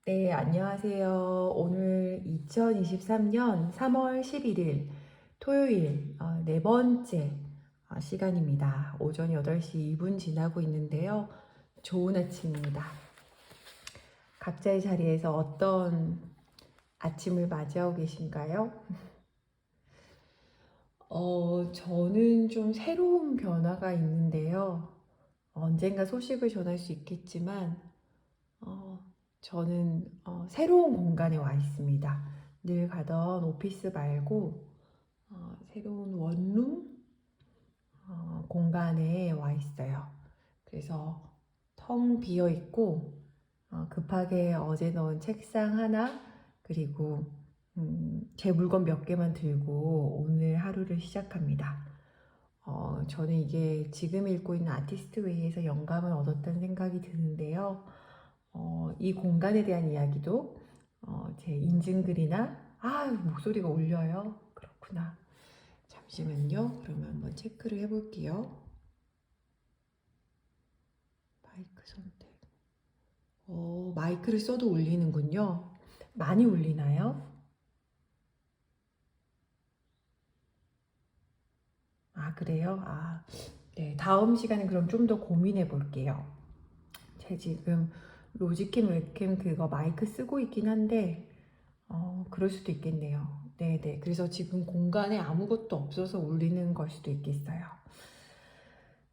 네, 안녕하세요. 오늘 2023년 3월 11일 토요일 네 번째 시간입니다. 오전 8시 2분 지나고 있는데요. 좋은 아침입니다. 각자의 자리에서 어떤 아침을 맞이하고 계신가요? 저는 좀 새로운 변화가 있는데요. 언젠가 소식을 전할 수 있겠지만 어, 저는 새로운 공간에 와 있습니다. 늘 가던 오피스 말고 새로운 원룸 공간에 와 있어요. 그래서 텅 비어 있고 급하게 어제 넣은 책상 하나 그리고 제 물건 몇 개만 들고 오늘 하루를 시작합니다. 저는 이게 지금 읽고 있는 아티스트 웨이에서 영감을 얻었다는 생각이 드는데요. 이 공간에 대한 이야기도 제 인증글이나 목소리가 울려요. 그렇구나. 잠시만요. 그러면 한번 체크를 해볼게요. 마이크 선택. 마이크를 써도 울리는군요. 많이 울리나요? 그래요? 네. 다음 시간에 그럼 좀 더 고민해 볼게요. 제 지금 로지캠 웹캠 그거 마이크 쓰고 있긴 한데 그럴 수도 있겠네요. 네네. 그래서 지금 공간에 아무것도 없어서 울리는 걸 수도 있겠어요.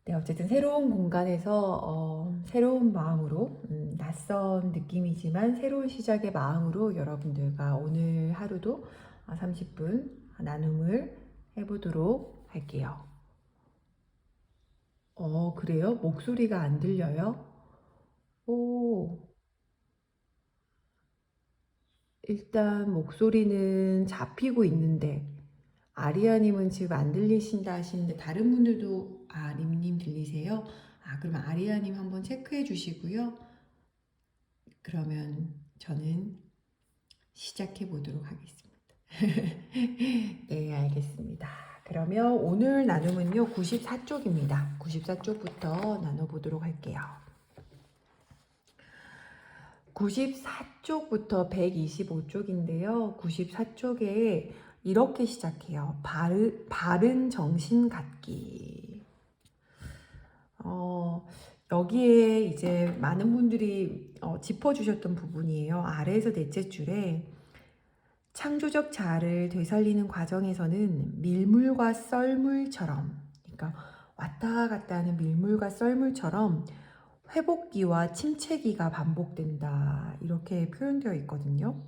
네, 어쨌든 새로운 공간에서 새로운 마음으로 낯선 느낌이지만 새로운 시작의 마음으로 여러분들과 오늘 하루도 30분 나눔을 해보도록 할게요. 그래요? 목소리가 안 들려요? 오, 일단 목소리는 잡히고 있는데 아리아님은 지금 안 들리신다 하시는데 다른 분들도 림님 들리세요? 그러면 아리아님 한번 체크해 주시고요. 그러면 저는 시작해 보도록 하겠습니다. 네, 알겠습니다. 그러면 오늘 나눔은요, 94쪽입니다. 94쪽부터 나눠보도록 할게요. 94쪽부터 125쪽인데요. 94쪽에 이렇게 시작해요. 바른 정신 갖기. 여기에 이제 많은 분들이 짚어주셨던 부분이에요. 아래에서 넷째 줄에 창조적 자아를 되살리는 과정에서는 밀물과 썰물처럼, 그러니까 왔다 갔다 하는 밀물과 썰물처럼 회복기와 침체기가 반복된다. 이렇게 표현되어 있거든요.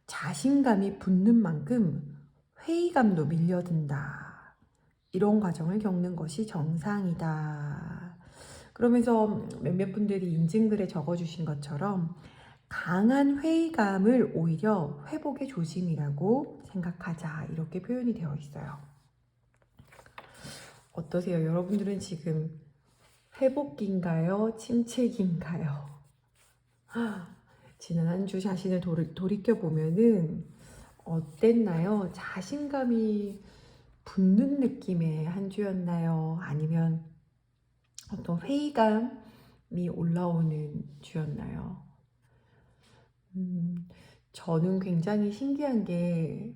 자신감이 붙는 만큼 회의감도 밀려든다. 이런 과정을 겪는 것이 정상이다. 그러면서 몇몇 분들이 인증글에 적어주신 것처럼 강한 회의감을 오히려 회복의 조짐이라고 생각하자. 이렇게 표현이 되어 있어요. 어떠세요? 여러분들은 지금 회복기인가요? 침체기인가요? 지난 한 주 자신을 돌이켜보면은 어땠나요? 자신감이 붙는 느낌의 한 주였나요? 아니면 어떤 회의감이 올라오는 주였나요? 저는 굉장히 신기한 게,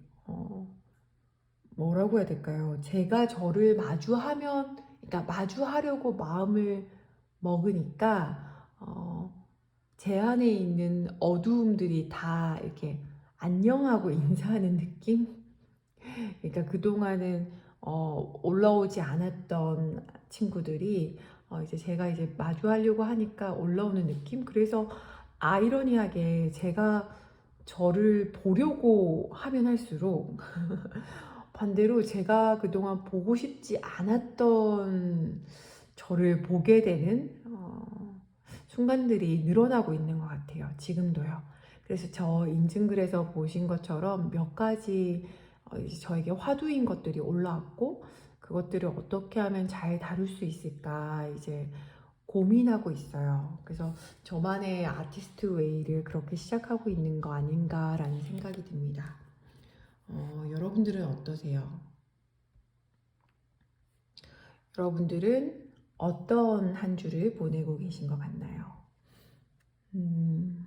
뭐라고 해야 될까요? 제가 저를 그러니까 마주하려고 마음을 먹으니까, 제 안에 있는 어두움들이 다 이렇게 안녕하고 인사하는 느낌? 그러니까 그동안은 올라오지 않았던 친구들이 이제 제가 이제 마주하려고 하니까 올라오는 느낌? 그래서 아이러니하게 제가 저를 보려고 하면 할수록 반대로 제가 그동안 보고 싶지 않았던 저를 보게 되는 순간들이 늘어나고 있는 것 같아요. 지금도요. 그래서 저 인증글에서 보신 것처럼 몇 가지 이제 저에게 화두인 것들이 올라왔고 그것들을 어떻게 하면 잘 다룰 수 있을까 이제 고민하고 있어요. 그래서 저만의 아티스트 웨이를 그렇게 시작하고 있는 거 아닌가라는 생각이 듭니다. 여러분들은 어떠세요? 여러분들은 어떤 한 주를 보내고 계신 것 같나요? 음,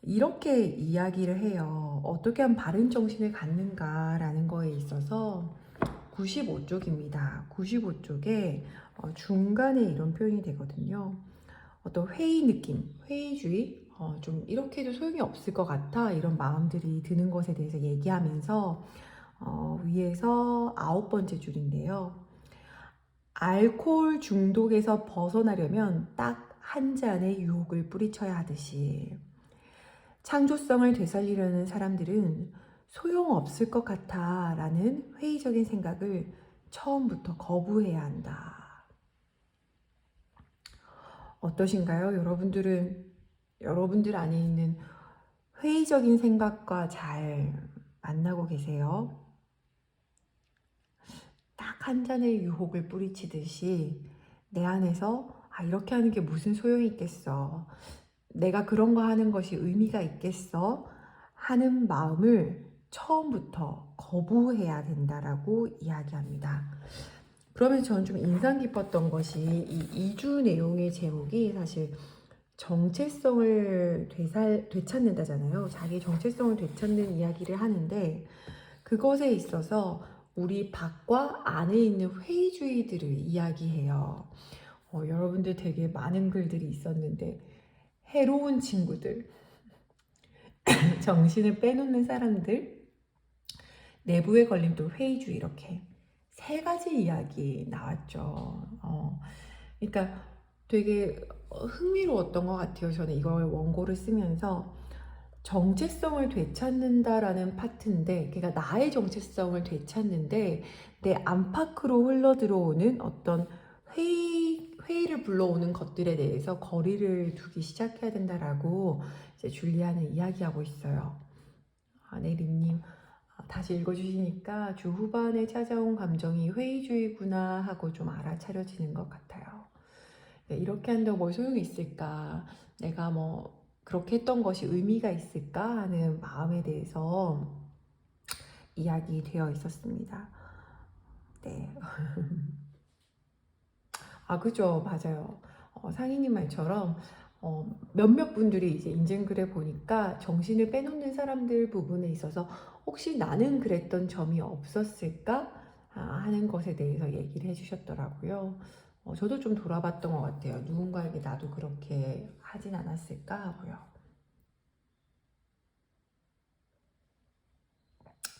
이렇게 이야기를 해요. 어떻게 하면 바른 정신을 갖는가라는 거에 있어서 95쪽입니다. 95쪽에 중간에 이런 표현이 되거든요. 어떤 회의 느낌, 회의주의, 좀 이렇게 해도 소용이 없을 것 같아 이런 마음들이 드는 것에 대해서 얘기하면서 위에서 9번째 줄인데요. 알코올 중독에서 벗어나려면 딱 한 잔의 유혹을 뿌리쳐야 하듯이 창조성을 되살리려는 사람들은 소용없을 것 같아 라는 회의적인 생각을 처음부터 거부해야 한다. 어떠신가요? 여러분들 안에 있는 회의적인 생각과 잘 만나고 계세요? 딱 한 잔의 유혹을 뿌리치듯이 내 안에서 이렇게 하는 게 무슨 소용이 있겠어. 내가 그런 거 하는 것이 의미가 있겠어. 하는 마음을 처음부터 거부해야 된다라고 이야기합니다. 그러면서 저는 좀 인상 깊었던 것이 이 2주 내용의 제목이 사실 정체성을 되찾는다잖아요. 자기 정체성을 되찾는 이야기를 하는데 그것에 있어서 우리 밖과 안에 있는 회의주의들을 이야기해요. 여러분들 되게 많은 글들이 있었는데 해로운 친구들, 정신을 빼놓는 사람들, 내부의 걸림돌, 회의주의 이렇게 세 가지 이야기 나왔죠. 그러니까 되게 흥미로웠던 것 같아요. 저는 이걸 원고를 쓰면서 정체성을 되찾는다라는 파트인데, 그러니까 나의 정체성을 되찾는데 내 안팎으로 흘러 들어오는 어떤 회의를 불러오는 것들에 대해서 거리를 두기 시작해야 된다라고 이제 줄리아는 이야기하고 있어요. 네, 림님. 다시 읽어주시니까 주 후반에 찾아온 감정이 회의주의구나 하고 좀 알아차려지는 것 같아요. 이렇게 한다고 뭐 소용이 있을까? 내가 뭐 그렇게 했던 것이 의미가 있을까? 하는 마음에 대해서 이야기되어 있었습니다. 네. 그죠. 맞아요. 상희님 말처럼 몇몇 분들이 이제 인증글에 보니까 정신을 빼놓는 사람들 부분에 있어서 혹시 나는 그랬던 점이 없었을까 하는 것에 대해서 얘기를 해주셨더라고요. 저도 좀 돌아봤던 것 같아요. 누군가에게 나도 그렇게 하진 않았을까 하고요.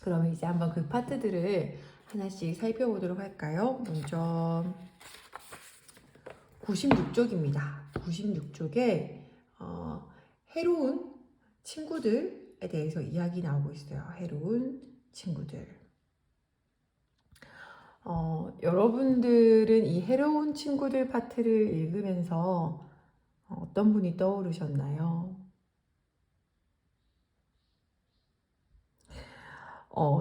그러면 이제 한번 그 파트들을 하나씩 살펴보도록 할까요? 먼저 96쪽입니다. 96쪽에 해로운 친구들에 대해서 이야기 나오고 있어요. 해로운 친구들. 여러분들은 이 해로운 친구들 파트를 읽으면서 어떤 분이 떠오르셨나요?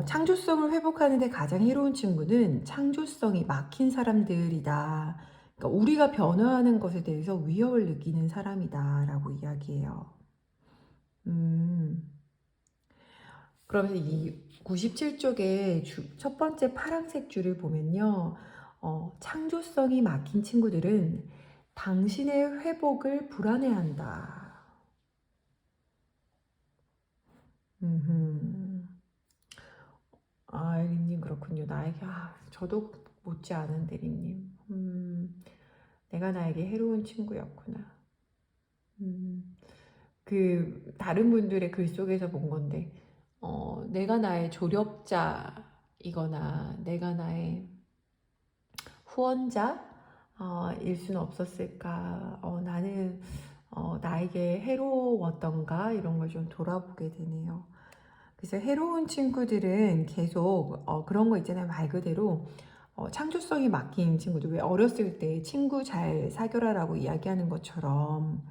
창조성을 회복하는 데 가장 해로운 친구는 창조성이 막힌 사람들이다. 그러니까 우리가 변화하는 것에 대해서 위협을 느끼는 사람이다 라고 이야기해요. 그러면서 이 97쪽의 첫 번째 파란색 줄을 보면요. 창조성이 막힌 친구들은 당신의 회복을 불안해한다. 에리님 그렇군요. 나에게 저도 못지않은데 에리님. 내가 나에게 해로운 친구였구나. 그 다른 분들의 글 속에서 본 건데 내가 나의 조력자이거나 내가 나의 후원자 일 수는 없었을까? 나는 나에게 해로웠던가? 이런 걸 좀 돌아보게 되네요. 그래서 해로운 친구들은 계속 그런 거 있잖아요. 말 그대로 창조성이 막힌 친구들. 왜 어렸을 때 친구 잘 사귀라라고 이야기하는 것처럼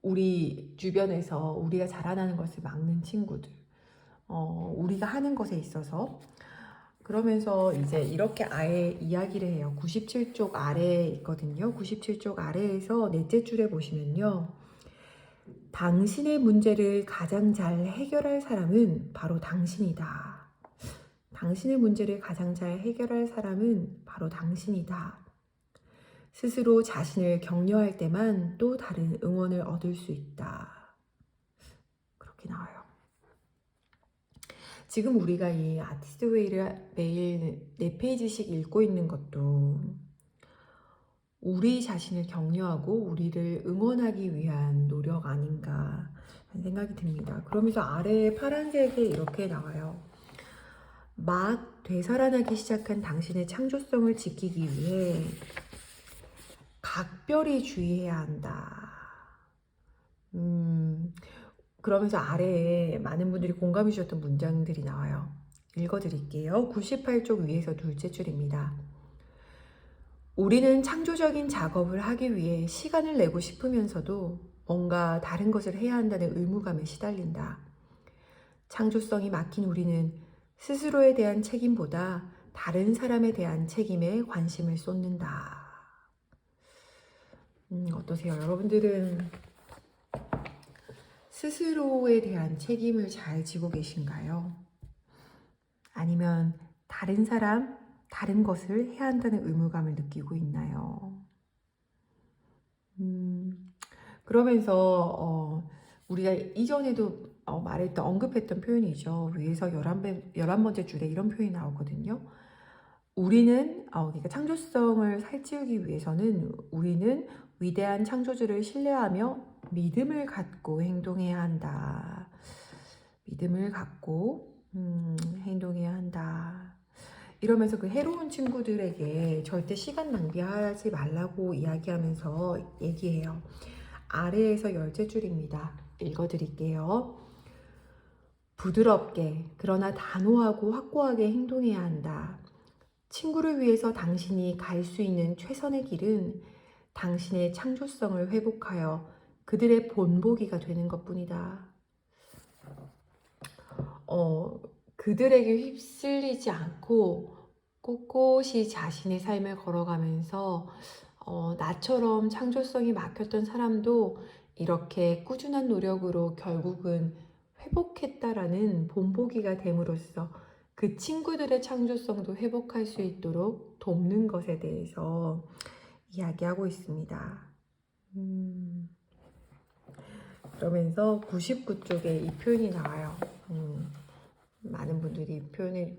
우리 주변에서 우리가 자라나는 것을 막는 친구들. 우리가 하는 것에 있어서 그러면서 이제 이렇게 아예 이야기를 해요. 97쪽 아래에 있거든요. 97쪽 아래에서 넷째 줄에 보시면요. 당신의 문제를 가장 잘 해결할 사람은 바로 당신이다. 당신의 문제를 가장 잘 해결할 사람은 바로 당신이다. 스스로 자신을 격려할 때만 또 다른 응원을 얻을 수 있다. 이렇게 나와요. 지금 우리가 이 아티스트 웨이를 매일 4페이지씩 읽고 있는 것도 우리 자신을 격려하고 우리를 응원하기 위한 노력 아닌가 하는 생각이 듭니다. 그러면서 아래에 파란색에 이렇게 나와요. 막 되살아나기 시작한 당신의 창조성을 지키기 위해 각별히 주의해야 한다. 그러면서 아래에 많은 분들이 공감해 주셨던 문장들이 나와요. 읽어드릴게요. 98쪽 위에서 둘째 줄입니다. 우리는 창조적인 작업을 하기 위해 시간을 내고 싶으면서도 뭔가 다른 것을 해야 한다는 의무감에 시달린다. 창조성이 막힌 우리는 스스로에 대한 책임보다 다른 사람에 대한 책임에 관심을 쏟는다. 어떠세요? 여러분들은 스스로에 대한 책임을 잘 지고 계신가요? 아니면 다른 사람, 다른 것을 해야 한다는 의무감을 느끼고 있나요? 그러면서 우리가 이전에도 말했던 언급했던 표현이죠. 위에서 11번째 줄에 이런 표현이 나오거든요. 우리는 그러니까 창조성을 살찌우기 위해서는 우리는 위대한 창조주를 신뢰하며 믿음을 갖고 행동해야 한다. 믿음을 갖고 행동해야 한다. 이러면서 그 해로운 친구들에게 절대 시간 낭비하지 말라고 이야기하면서 얘기해요. 아래에서 10째 줄입니다. 읽어드릴게요. 부드럽게 그러나 단호하고 확고하게 행동해야 한다. 친구를 위해서 당신이 갈 수 있는 최선의 길은 당신의 창조성을 회복하여 그들의 본보기가 되는 것뿐이다. 그들에게 휩쓸리지 않고 꼿꼿이 자신의 삶을 걸어가면서 나처럼 창조성이 막혔던 사람도 이렇게 꾸준한 노력으로 결국은 회복했다라는 본보기가 됨으로써 그 친구들의 창조성도 회복할 수 있도록 돕는 것에 대해서 이야기하고 있습니다. 그러면서 99쪽에 이 표현이 나와요. 많은 분들이 이 표현을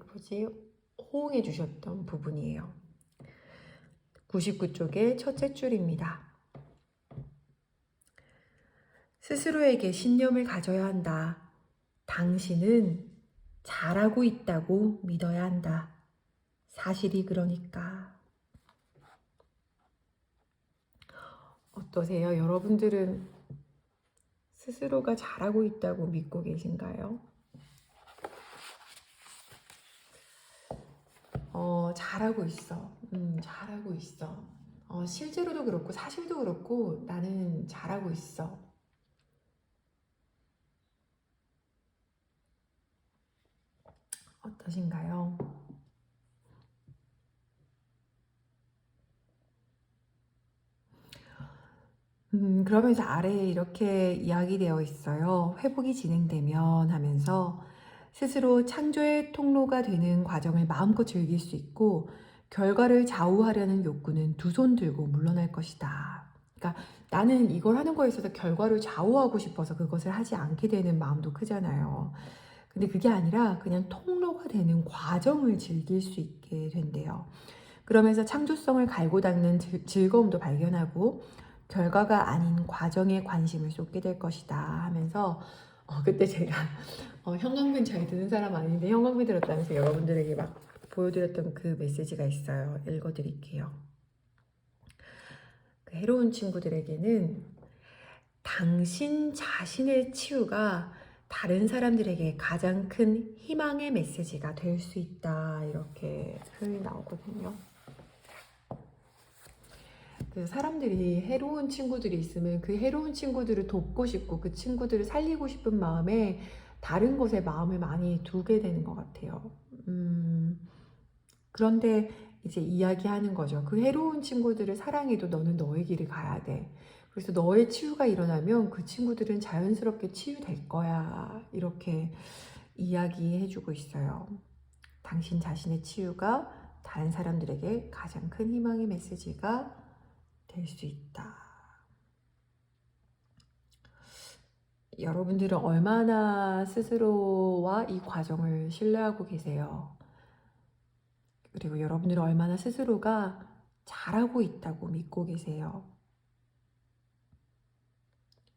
호응해 주셨던 부분이에요. 99쪽의 첫째 줄입니다. 스스로에게 신념을 가져야 한다. 당신은 잘하고 있다고 믿어야 한다. 사실이 그러니까. 어떠세요? 여러분들은 스스로가 잘하고 있다고 믿고 계신가요? 잘하고 있어. 잘하고 있어. 실제로도 그렇고 사실도 그렇고 나는 잘하고 있어. 어떠신가요? 그러면서 아래에 이렇게 이야기되어 있어요. 회복이 진행되면 하면서 스스로 창조의 통로가 되는 과정을 마음껏 즐길 수 있고 결과를 좌우하려는 욕구는 두 손 들고 물러날 것이다. 그러니까 나는 이걸 하는 거에 있어서 결과를 좌우하고 싶어서 그것을 하지 않게 되는 마음도 크잖아요. 근데 그게 아니라 그냥 통로가 되는 과정을 즐길 수 있게 된대요. 그러면서 창조성을 갈고 닦는 즐거움도 발견하고 결과가 아닌 과정에 관심을 쏟게 될 것이다 하면서 그때 제가 형광펜 잘 드는 사람 아닌데 형광펜 들었다면서 여러분들에게 막 보여드렸던 그 메시지가 있어요. 읽어드릴게요. 그 해로운 친구들에게는 당신 자신의 치유가 다른 사람들에게 가장 큰 희망의 메시지가 될 수 있다 이렇게 표현이 나오거든요. 그 사람들이 해로운 친구들이 있으면 그 해로운 친구들을 돕고 싶고 그 친구들을 살리고 싶은 마음에 다른 것에 마음을 많이 두게 되는 것 같아요. 그런데 이제 이야기하는 거죠. 그 해로운 친구들을 사랑해도 너는 너의 길을 가야 돼. 그래서 너의 치유가 일어나면 그 친구들은 자연스럽게 치유될 거야. 이렇게 이야기해주고 있어요. 당신 자신의 치유가 다른 사람들에게 가장 큰 희망의 메시지가 될 수 있다. 여러분들은 얼마나 스스로와 이 과정을 신뢰하고 계세요? 그리고 여러분들은 얼마나 스스로가 잘하고 있다고 믿고 계세요?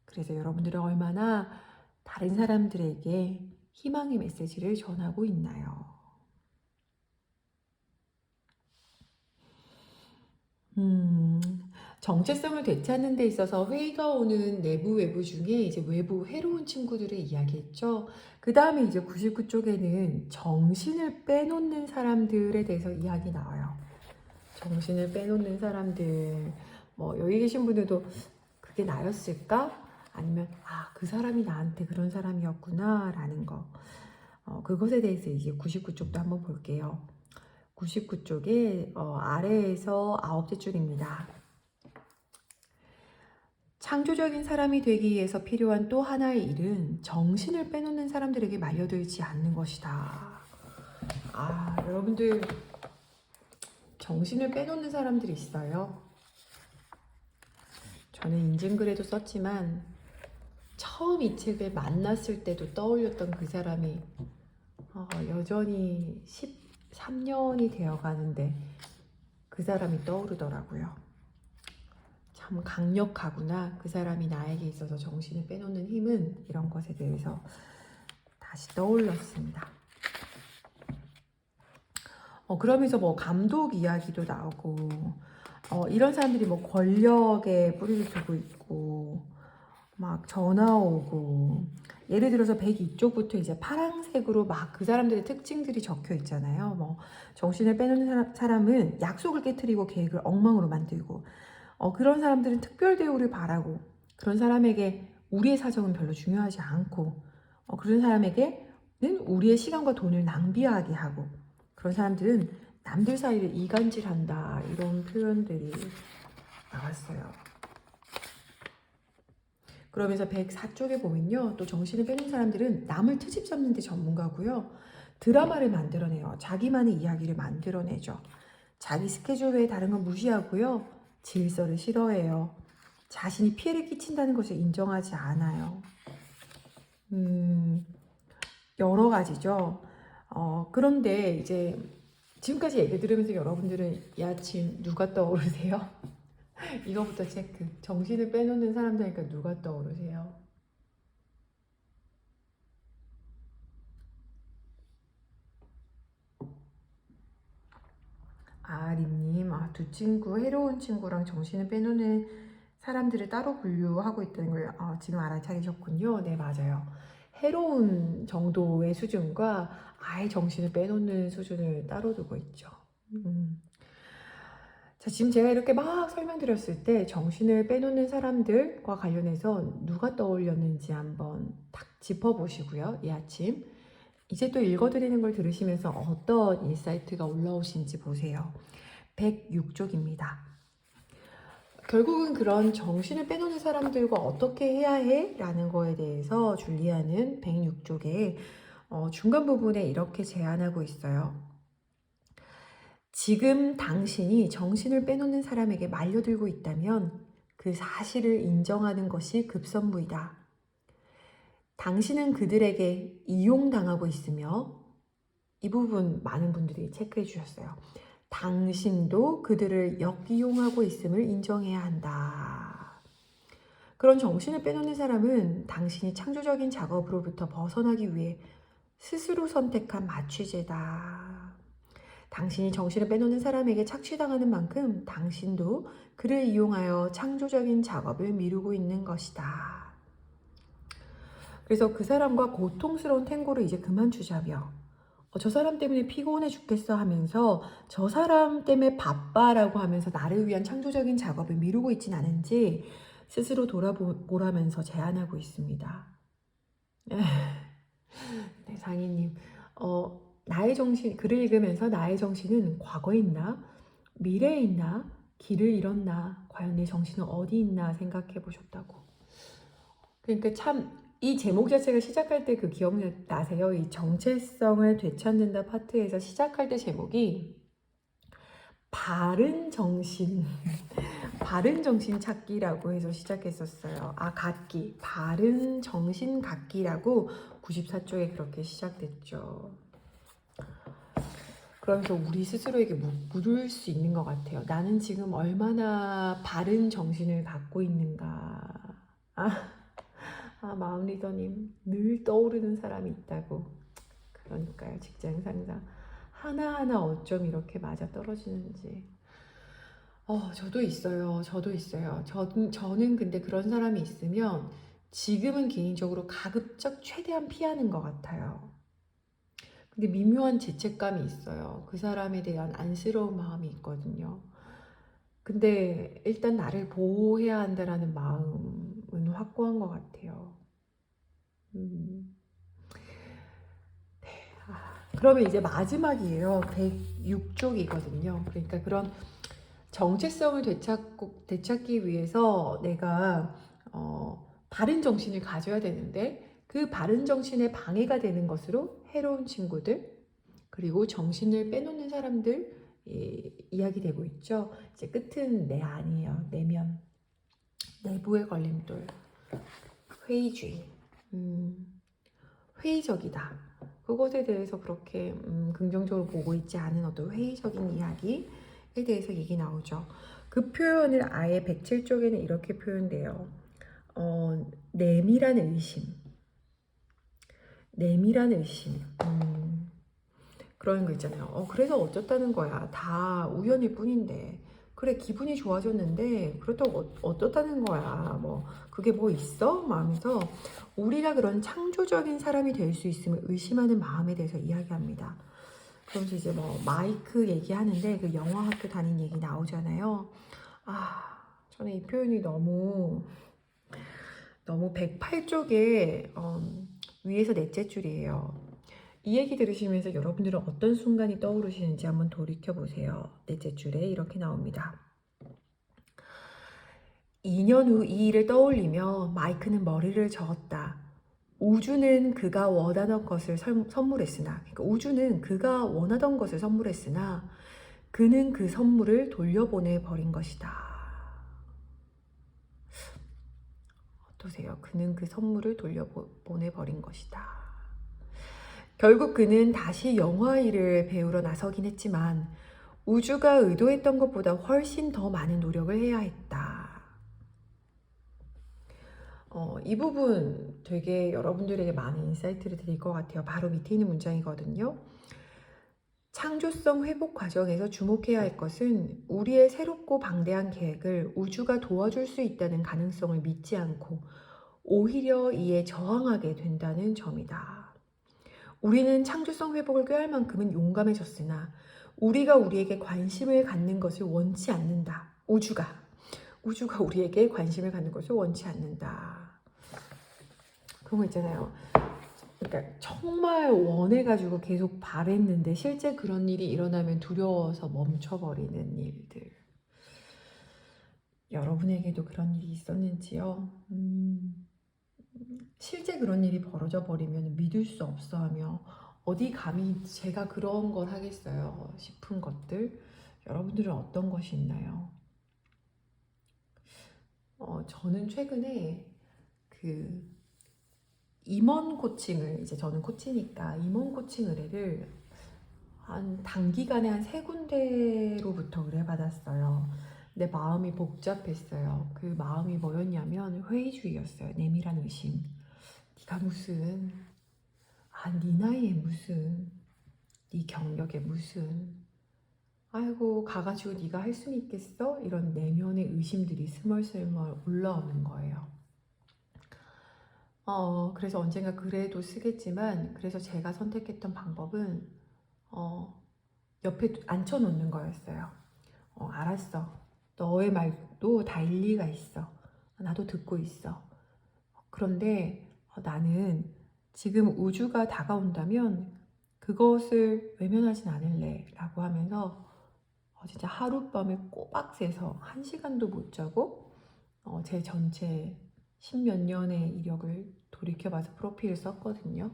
그래서 여러분들은 얼마나 다른 사람들에게 희망의 메시지를 전하고 있나요? 정체성을 되찾는 데 있어서 회의가 오는 내부 외부 중에 이제 외부 해로운 친구들의 이야기했죠. 그 다음에 이제 99쪽에는 정신을 빼놓는 사람들에 대해서 이야기 나와요. 정신을 빼놓는 사람들, 뭐 여기 계신 분들도 그게 나였을까? 아니면 그 사람이 나한테 그런 사람이었구나 라는 거. 그것에 대해서 이제 99쪽도 한번 볼게요. 99쪽에 아래에서 9째 줄입니다. 창조적인 사람이 되기 위해서 필요한 또 하나의 일은 정신을 빼놓는 사람들에게 말려들지 않는 것이다. 여러분들 정신을 빼놓는 사람들이 있어요. 저는 인증글에도 썼지만 처음 이 책을 만났을 때도 떠올렸던 그 사람이 여전히 13년이 되어 가는데 그 사람이 떠오르더라고요. 참 강력하구나. 그 사람이 나에게 있어서 정신을 빼놓는 힘은, 이런 것에 대해서 다시 떠올렸습니다. 그러면서 뭐 감독 이야기도 나오고, 이런 사람들이 뭐 권력에 뿌리를 두고 있고, 막 전화 오고, 예를 들어서 102쪽부터 이제 파란색으로 막 그 사람들의 특징들이 적혀 있잖아요. 뭐 정신을 빼놓는 사람은 약속을 깨트리고 계획을 엉망으로 만들고, 그런 사람들은 특별 대우를 바라고, 그런 사람에게 우리의 사정은 별로 중요하지 않고, 그런 사람에게는 우리의 시간과 돈을 낭비하게 하고, 그런 사람들은 남들 사이를 이간질한다, 이런 표현들이 나왔어요. 그러면서 104쪽에 보면요, 또 정신을 빼는 사람들은 남을 트집 잡는 데 전문가고요, 드라마를 만들어내요. 자기만의 이야기를 만들어내죠. 자기 스케줄 외에 다른 건 무시하고요, 질서를 싫어해요. 자신이 피해를 끼친다는 것을 인정하지 않아요. 여러 가지죠. 그런데 이제 지금까지 얘기 들으면서 여러분들은 이 아침 누가 떠오르세요? 이거부터 체크. 정신을 빼놓는 사람들이니까 누가 떠오르세요? 림님, 두 친구, 해로운 친구랑 정신을 빼놓는 사람들을 따로 분류하고 있다는 걸 지금 알아차리셨군요. 네, 맞아요. 해로운 정도의 수준과 아예 정신을 빼놓는 수준을 따로 두고 있죠. 자, 지금 제가 이렇게 막 설명드렸을 때 정신을 빼놓는 사람들과 관련해서 누가 떠올렸는지 한번 딱 짚어보시고요. 이 아침. 이제 또 읽어드리는 걸 들으시면서 어떤 인사이트가 올라오신지 보세요. 106쪽입니다. 결국은 그런 정신을 빼놓는 사람들과 어떻게 해야 해? 라는 거에 대해서 줄리아는 106쪽에 중간 부분에 이렇게 제안하고 있어요. 지금 당신이 정신을 빼놓는 사람에게 말려들고 있다면 그 사실을 인정하는 것이 급선무이다. 당신은 그들에게 이용당하고 있으며, 이 부분 많은 분들이 체크해 주셨어요. 당신도 그들을 역이용하고 있음을 인정해야 한다. 그런 정신을 빼놓는 사람은 당신이 창조적인 작업으로부터 벗어나기 위해 스스로 선택한 마취제다. 당신이 정신을 빼놓는 사람에게 착취당하는 만큼 당신도 그를 이용하여 창조적인 작업을 미루고 있는 것이다. 그래서 그 사람과 고통스러운 탱고를 이제 그만 주자며, 저 사람 때문에 피곤해 죽겠어 하면서 저 사람 때문에 바빠라고 하면서 나를 위한 창조적인 작업을 미루고 있진 않은지 스스로 돌아보라면서 제안하고 있습니다. 네, 상희님, 나의 정신, 글을 읽으면서 나의 정신은 과거에 있나? 미래에 있나? 길을 잃었나? 과연 내 정신은 어디 있나 생각해 보셨다고. 그러니까 참 이 제목 자체가 시작할 때 그 기억나세요? 이 정체성을 되찾는다 파트에서 시작할 때 제목이 바른 정신, 바른 정신 찾기라고 해서 시작했었어요. 아, 갖기. 바른 정신 갖기라고 94쪽에 그렇게 시작됐죠. 그러면서 우리 스스로에게 물을 수 있는 것 같아요. 나는 지금 얼마나 바른 정신을 갖고 있는가. 마음 리더님, 늘 떠오르는 사람이 있다고. 그러니까요, 직장 상사. 하나하나 어쩜 이렇게 맞아 떨어지는지. 저도 있어요. 저는 근데 그런 사람이 있으면 지금은 개인적으로 가급적 최대한 피하는 것 같아요. 근데 미묘한 죄책감이 있어요. 그 사람에 대한 안쓰러운 마음이 있거든요. 근데 일단 나를 보호해야 한다라는 마음은 확고한 것 같아요. 그러면 이제 마지막이에요. 106쪽이거든요. 그러니까 그런 정체성을 되찾기 위해서 내가 바른 정신을 가져야 되는데 그 바른 정신에 방해가 되는 것으로 해로운 친구들 그리고 정신을 빼놓는 사람들 이야기되고 있죠. 이제 끝은 내 안이에요. 내면 내부의 걸림돌 회의주의 회의적이다. 그것에 대해서 그렇게 긍정적으로 보고 있지 않은 어떤 회의적인 이야기에 대해서 얘기 나오죠. 그 표현을 아예 107쪽에는 이렇게 표현돼요. 내밀한 의심. 내밀한 의심. 그런 거 있잖아요. 그래서 어쩌다는 거야. 다 우연일 뿐인데. 그래, 기분이 좋아졌는데, 그렇다고 어떻다는 거야. 뭐, 그게 뭐 있어? 마음에서 우리가 그런 창조적인 사람이 될 수 있음을 의심하는 마음에 대해서 이야기합니다. 그러면서 이제 뭐, 마이크 얘기하는데, 그 영화학교 다닌 얘기 나오잖아요. 저는 이 표현이 너무 108쪽에, 위에서 넷째 줄이에요. 이 얘기 들으시면서 여러분들은 어떤 순간이 떠오르시는지 한번 돌이켜보세요. 넷째 줄에 이렇게 나옵니다. 2년 후 이 일을 떠올리며 마이크는 머리를 저었다. 우주는 그가 원하던 것을 선물했으나, 그러니까 우주는 그가 원하던 것을 선물했으나, 그는 그 선물을 돌려보내 버린 것이다. 어떠세요? 그는 그 선물을 돌려보내 버린 것이다. 결국 그는 다시 영화 일을 배우러 나서긴 했지만 우주가 의도했던 것보다 훨씬 더 많은 노력을 해야 했다. 이 부분 되게 여러분들에게 많은 인사이트를 드릴 것 같아요. 바로 밑에 있는 문장이거든요. 창조성 회복 과정에서 주목해야 할 것은 우리의 새롭고 방대한 계획을 우주가 도와줄 수 있다는 가능성을 믿지 않고 오히려 이에 저항하게 된다는 점이다. 우리는 창조성 회복을 꾀할 만큼은 용감해졌으나 우리가 우리에게 관심을 갖는 것을 원치 않는다. 우주가 우리에게 관심을 갖는 것을 원치 않는다. 그런 거 있잖아요. 그러니까 정말 원해가지고 계속 바랬는데 실제 그런 일이 일어나면 두려워서 멈춰버리는 일들. 여러분에게도 그런 일이 있었는지요? 실제 그런 일이 벌어져 버리면 믿을 수 없어 하며 어디 감히 제가 그런 걸 하겠어요 싶은 것들. 여러분들은 어떤 것이 있나요? 저는 최근에 그 임원 코칭을, 이제 저는 코치니까 임원 코칭 의뢰를 한 단기간에 한 3군데로부터 의뢰받았어요. 내 마음이 복잡했어요. 그 마음이 뭐였냐면 회의주의였어요. 내밀한 의심. 네가 무슨, 네 나이에 무슨, 네 경력에 무슨, 아이고 가가지고 네가 할 수 있겠어? 이런 내면의 의심들이 스멀스멀 올라오는 거예요. 그래서 언젠가 글에도 쓰겠지만, 그래서 제가 선택했던 방법은 옆에 앉혀놓는 거였어요. 알았어. 너의 말도 다 일리가 있어. 나도 듣고 있어. 그런데 나는 지금 우주가 다가온다면 그것을 외면하진 않을래 라고 하면서 진짜 하룻밤을 꼬박 새서 1시간도 못 자고 제 전체 10몇 년의 이력을 돌이켜봐서 프로필을 썼거든요.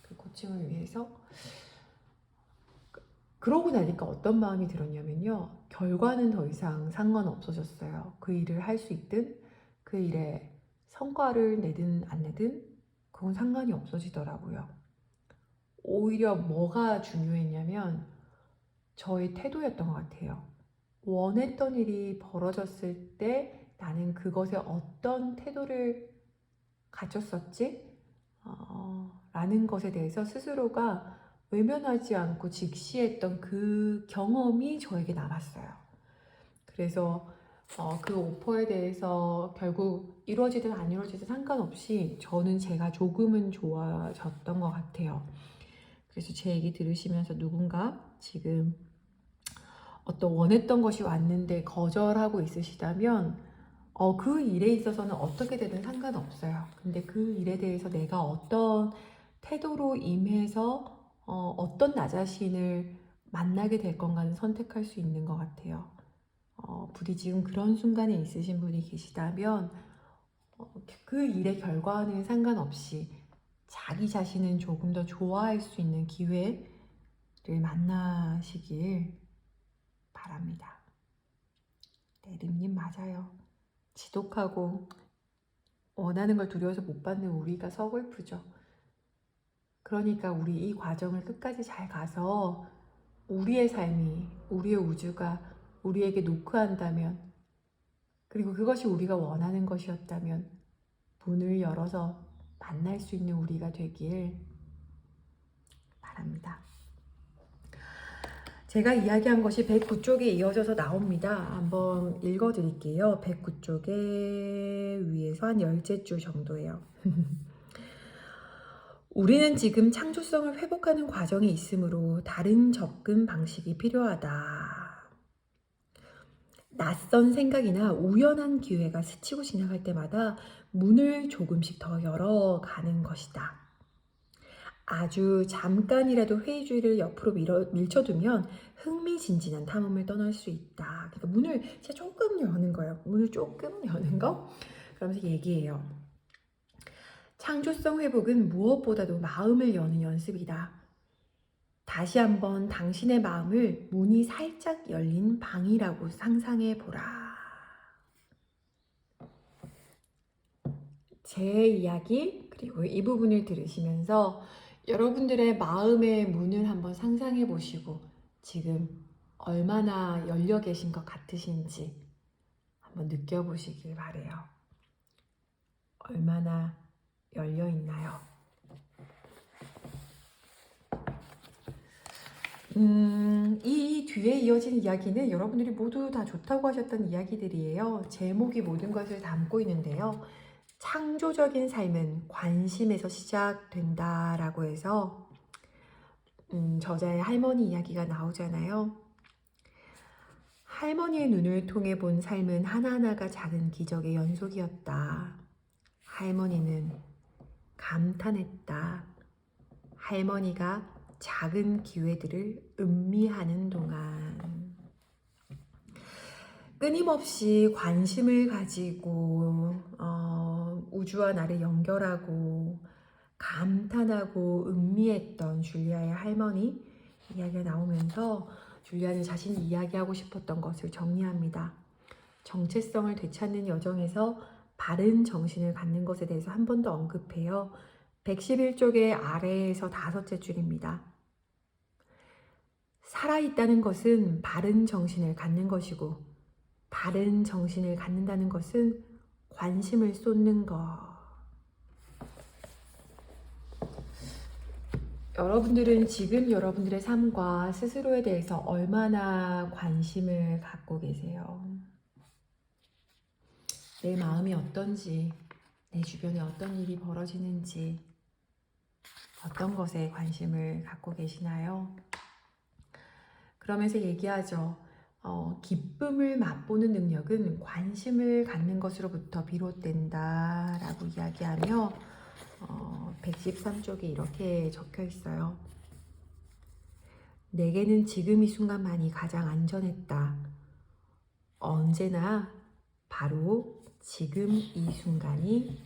그 코칭을 위해서. 그러고 나니까 어떤 마음이 들었냐면요. 결과는 더 이상 상관없어졌어요. 그 일을 할 수 있든 그 일에 성과를 내든 안 내든 그건 상관이 없어지더라고요. 오히려 뭐가 중요했냐면 저의 태도였던 것 같아요. 원했던 일이 벌어졌을 때 나는 그것에 어떤 태도를 가졌었지? 라는 것에 대해서 스스로가 외면하지 않고 직시했던 그 경험이 저에게 남았어요. 그래서 그 오퍼에 대해서 결국 이루어지든 안 이루어지든 상관없이 저는 제가 조금은 좋아졌던 것 같아요. 그래서 제 얘기 들으시면서 누군가 지금 어떤 원했던 것이 왔는데 거절하고 있으시다면 그 일에 있어서는 어떻게 되든 상관없어요. 근데 그 일에 대해서 내가 어떤 태도로 임해서 어떤 나 자신을 만나게 될 건가는 선택할 수 있는 것 같아요. 부디 지금 그런 순간에 있으신 분이 계시다면 그 일의 결과는 상관없이 자기 자신은 조금 더 좋아할 수 있는 기회를 만나시길 바랍니다. 네, 림님 맞아요. 지독하고 원하는 걸 두려워서 못 받는 우리가 서글프죠. 그러니까 우리 이 과정을 끝까지 잘 가서 우리의 삶이, 우리의 우주가 우리에게 노크한다면, 그리고 그것이 우리가 원하는 것이었다면 문을 열어서 만날 수 있는 우리가 되길 바랍니다. 제가 이야기한 것이 109쪽에 이어져서 나옵니다. 한번 읽어드릴게요. 109쪽에 위에서 한 10줄 정도예요. 우리는 지금 창조성을 회복하는 과정에 있으므로 다른 접근 방식이 필요하다. 낯선 생각이나 우연한 기회가 스치고 지나갈 때마다 문을 조금씩 더 열어가는 것이다. 아주 잠깐이라도 회의주의를 옆으로 밀쳐두면 흥미진진한 탐험을 떠날 수 있다. 그러니까 문을 진짜 조금 여는 거예요. 문을 조금 여는 거? 그러면서 얘기해요. 창조성 회복은 무엇보다도 마음을 여는 연습이다. 다시 한번 당신의 마음을 문이 살짝 열린 방이라고 상상해 보라. 제 이야기 그리고 이 부분을 들으시면서 여러분들의 마음의 문을 한번 상상해 보시고 지금 얼마나 열려 계신 것 같으신지 한번 느껴보시길 바래요. 얼마나 열려 있나요? 이 뒤에 이어진 이야기는 여러분들이 모두 다 좋다고 하셨던 이야기들이에요. 제목이 모든 것을 담고 있는데요. 창조적인 삶은 관심에서 시작된다라고 해서 저자의 할머니 이야기가 나오잖아요. 할머니의 눈을 통해 본 삶은 하나하나가 작은 기적의 연속이었다. 할머니는 감탄했다. 할머니가 작은 기회들을 음미하는 동안 끊임없이 관심을 가지고 우주와 나를 연결하고 감탄하고 음미했던 줄리아의 할머니 이야기가 나오면서 줄리아는 자신이 이야기하고 싶었던 것을 정리합니다. 정체성을 되찾는 여정에서 바른 정신을 갖는 것에 대해서 한 번 더 언급해요. 111쪽의 아래에서 5째 줄입니다. 살아있다는 것은 바른 정신을 갖는 것이고 바른 정신을 갖는다는 것은 관심을 쏟는 것. 여러분들은 지금 여러분들의 삶과 스스로에 대해서 얼마나 관심을 갖고 계세요? 내 마음이 어떤지, 내 주변에 어떤 일이 벌어지는지, 어떤 것에 관심을 갖고 계시나요? 그러면서 얘기하죠. 기쁨을 맛보는 능력은 관심을 갖는 것으로부터 비롯된다 라고 이야기하며 113쪽에 이렇게 적혀 있어요. 내게는 지금 이 순간만이 가장 안전했다. 언제나 바로 지금 이 순간이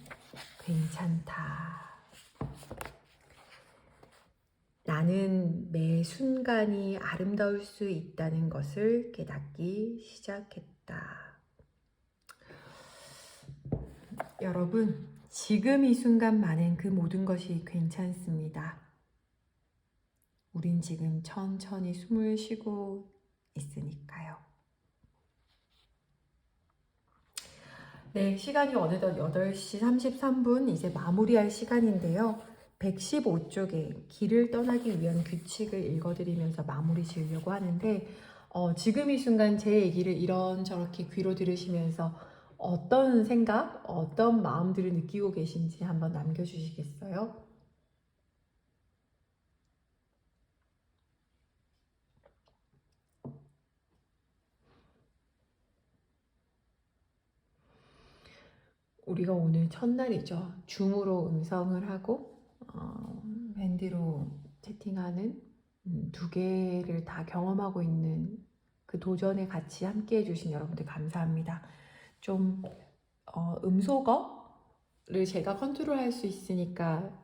괜찮다. 나는 매 순간이 아름다울 수 있다는 것을 깨닫기 시작했다. 여러분, 지금 이 순간만은 그 모든 것이 괜찮습니다. 우린 지금 천천히 숨을 쉬고 있으니까요. 네, 시간이 어느덧 8시 33분, 이제 마무리할 시간인데요. 115쪽에 길을 떠나기 위한 규칙을 읽어드리면서 마무리 지으려고 하는데, 지금 이 순간 제 얘기를 이런저렇게 귀로 들으시면서 어떤 생각, 어떤 마음들을 느끼고 계신지 한번 남겨주시겠어요? 우리가 오늘 첫날이죠. 줌으로 음성을 하고 밴드로 채팅하는 두 개를 다 경험하고 있는 그 도전에 같이 함께 해주신 여러분들 감사합니다. 좀 음소거를 제가 컨트롤할 수 있으니까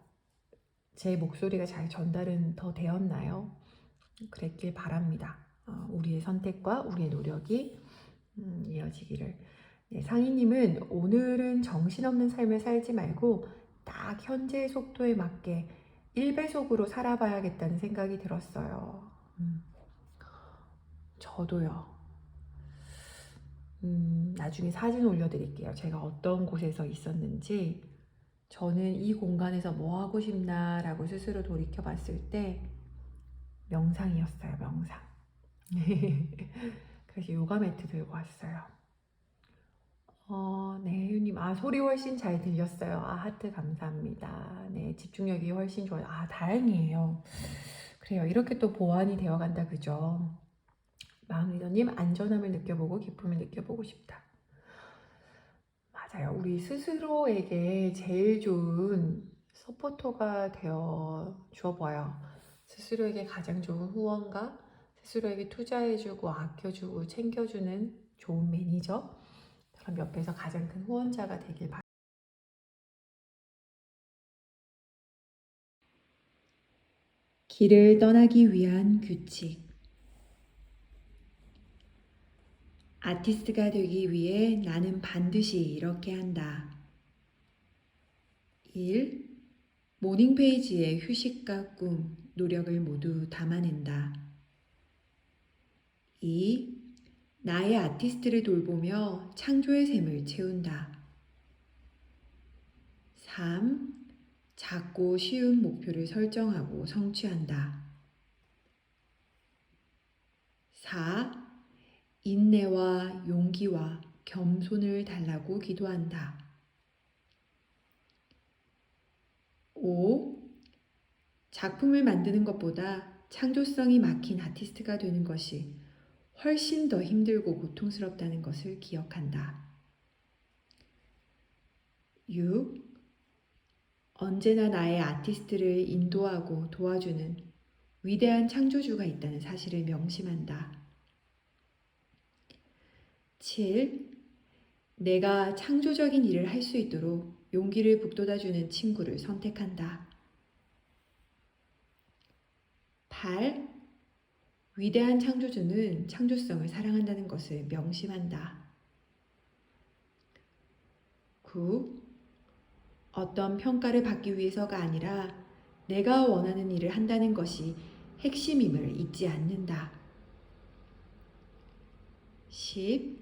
제 목소리가 잘 전달은 더 되었나요? 그랬길 바랍니다. 우리의 선택과 우리의 노력이 이어지기를. 네, 상희님은 오늘은 정신없는 삶을 살지 말고 딱 현재의 속도에 맞게 1배속으로 살아봐야겠다는 생각이 들었어요. 저도요. 나중에 사진 올려드릴게요. 제가 어떤 곳에서 있었는지. 저는 이 공간에서 뭐 하고 싶나라고 스스로 돌이켜 봤을 때 명상이었어요. 명상. 그래서 요가 매트 들고 왔어요. 네, 혜윤님. 소리 훨씬 잘 들렸어요. 하트 감사합니다. 네, 집중력이 훨씬 좋아요. 다행이에요. 그래요. 이렇게 또 보완이 되어 간다, 그죠? 마음리더님, 안전함을 느껴보고 기쁨을 느껴보고 싶다. 맞아요. 우리 스스로에게 제일 좋은 서포터가 되어 주어봐요. 스스로에게 가장 좋은 후원가, 스스로에게 투자해주고 아껴주고 챙겨주는 좋은 매니저, 그럼 옆에서 가장 큰 후원자가 되길 바랍니다. 길을 떠나기 위한 규칙. 아티스트가 되기 위해 나는 반드시 이렇게 한다. 1. 모닝 페이지에 휴식과 꿈, 노력을 모두 담아낸다. 2. 나의 아티스트를 돌보며 창조의 샘을 채운다. 3. 작고 쉬운 목표를 설정하고 성취한다. 4. 인내와 용기와 겸손을 달라고 기도한다. 5. 작품을 만드는 것보다 창조성이 막힌 아티스트가 되는 것이 훨씬 더 힘들고 고통스럽다는 것을 기억한다. 6. 언제나 나의 아티스트를 인도하고 도와주는 위대한 창조주가 있다는 사실을 명심한다. 7. 내가 창조적인 일을 할 수 있도록 용기를 북돋아주는 친구를 선택한다. 8. 위대한 창조주는 창조성을 사랑한다는 것을 명심한다. 9. 어떤 평가를 받기 위해서가 아니라 내가 원하는 일을 한다는 것이 핵심임을 잊지 않는다. 10.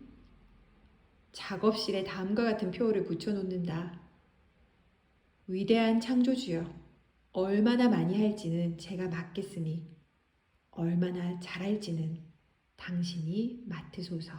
작업실에 다음과 같은 표어를 붙여놓는다. 위대한 창조주여, 얼마나 많이 할지는 제가 맡겠으니 얼마나 잘할지는 당신이 맡으소서.